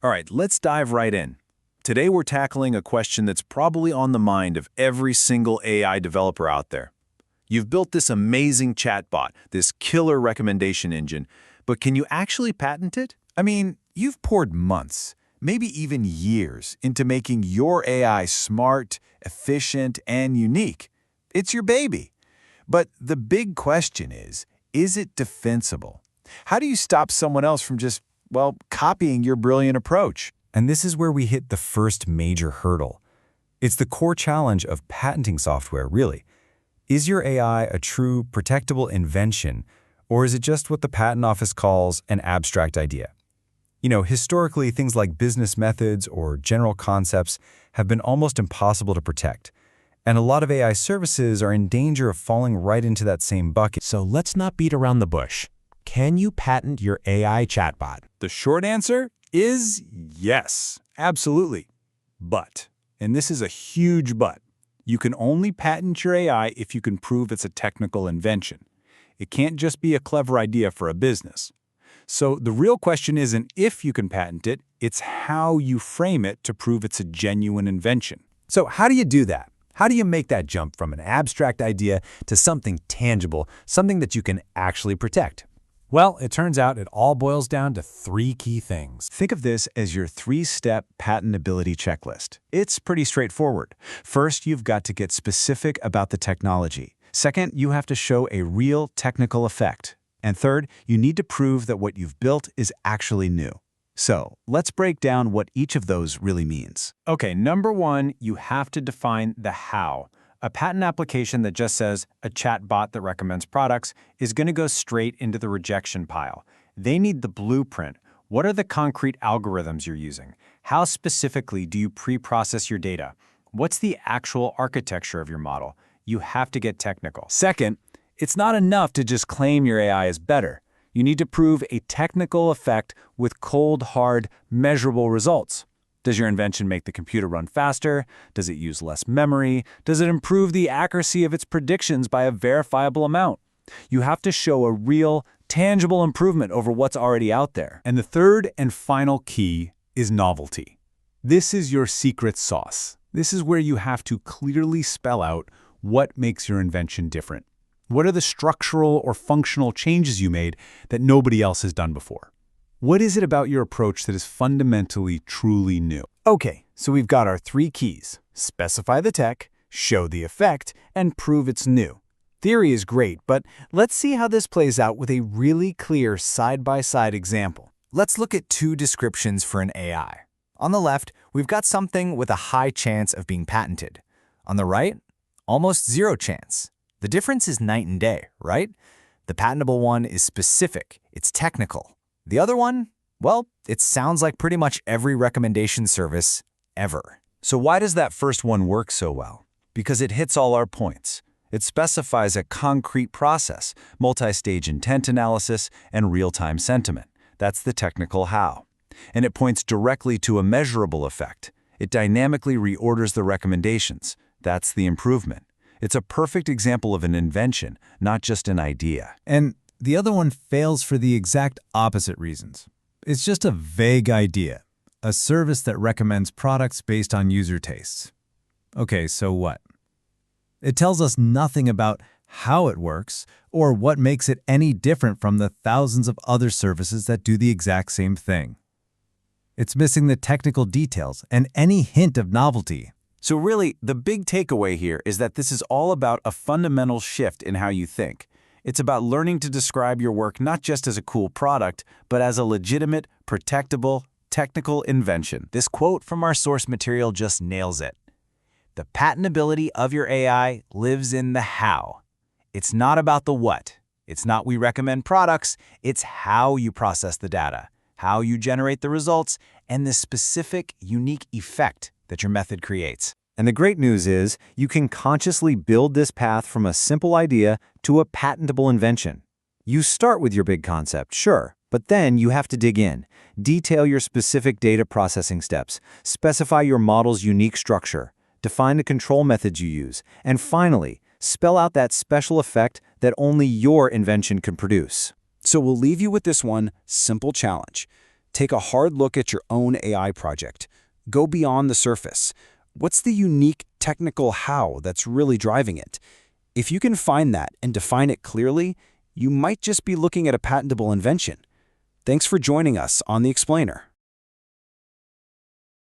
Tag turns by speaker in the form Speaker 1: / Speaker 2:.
Speaker 1: All right, let's dive right in. Today we're tackling a question that's probably on the mind of every single AI developer out there. You've built this amazing chatbot, this killer recommendation engine, but can you actually patent it?
Speaker 2: I mean, you've poured months, maybe even years, into making your AI smart, efficient, and unique. It's your baby. But the big question is it defensible? How do you stop someone else from just, copying your brilliant approach? And this is where we hit the first major hurdle. It's the core challenge of patenting software, really. Is your AI a true, protectable invention, or is it just what the patent office calls an abstract idea? Historically, things like business methods or general concepts have been almost impossible to protect. And a lot of AI services are in danger of falling right into that same bucket.
Speaker 3: So let's not beat around the bush. Can you patent your AI chatbot?
Speaker 1: The short answer is yes, absolutely. But, and this is a huge but, you can only patent your AI if you can prove it's a technical invention. It can't just be a clever idea for a business. So the real question isn't if you can patent it, it's how you frame it to prove it's a genuine invention.
Speaker 2: So how do you do that? How do you make that jump from an abstract idea to something tangible, something that you can actually protect?
Speaker 3: Well, it turns out it all boils down to three key things.
Speaker 1: Think of this as your three-step patentability checklist. It's pretty straightforward. First, you've got to get specific about the technology. Second, you have to show a real technical effect. And third, you need to prove that what you've built is actually new. So, let's break down what each of those really means. Okay, number one, you have to define the how. A patent application that just says a chatbot that recommends products is going to go straight into the rejection pile. They need the blueprint. What are the concrete algorithms you're using? How specifically do you pre-process your data? What's the actual architecture of your model? You have to get technical. Second, it's not enough to just claim your AI is better. You need to prove a technical effect with cold, hard, measurable results. Does your invention make the computer run faster? Does it use less memory? Does it improve the accuracy of its predictions by a verifiable amount? You have to show a real, tangible improvement over what's already out there. And the third and final key is novelty. This is your secret sauce. This is where you have to clearly spell out what makes your invention different. What are the structural or functional changes you made that nobody else has done before? What is it about your approach that is fundamentally, truly new?
Speaker 2: Okay, so we've got our three keys. Specify the tech, show the effect, and prove it's new. Theory is great, but let's see how this plays out with a really clear side-by-side example. Let's look at two descriptions for an AI. On the left, we've got something with a high chance of being patented. On the right, almost zero chance. The difference is night and day, right? The patentable one is specific, it's technical. The other one, well, it sounds like pretty much every recommendation service ever.
Speaker 1: So why does that first one work so well? Because it hits all our points. It specifies a concrete process, multi-stage intent analysis, and real-time sentiment. That's the technical how. And it points directly to a measurable effect. It dynamically reorders the recommendations. That's the improvement. It's a perfect example of an invention, not just an idea.
Speaker 4: And the other one fails for the exact opposite reasons. It's just a vague idea, a service that recommends products based on user tastes. Okay, so what? It tells us nothing about how it works or what makes it any different from the thousands of other services that do the exact same thing. It's missing the technical details and any hint of novelty.
Speaker 1: So really, the big takeaway here is that this is all about a fundamental shift in how you think. It's about learning to describe your work not just as a cool product, but as a legitimate, protectable, technical invention.
Speaker 2: This quote from our source material just nails it. The patentability of your AI lives in the how. It's not about the what. It's not we recommend products. It's how you process the data, how you generate the results, and the specific, unique effect that your method creates.
Speaker 1: And the great news is, you can consciously build this path from a simple idea to a patentable invention. You start with your big concept, sure, but then you have to dig in, detail your specific data processing steps, specify your model's unique structure, define the control methods you use, and finally, spell out that special effect that only your invention can produce. So we'll leave you with this one simple challenge. Take a hard look at your own AI project. Go beyond the surface. What's the unique technical how that's really driving it? If you can find that and define it clearly, you might just be looking at a patentable invention. Thanks for joining us on The Explainer.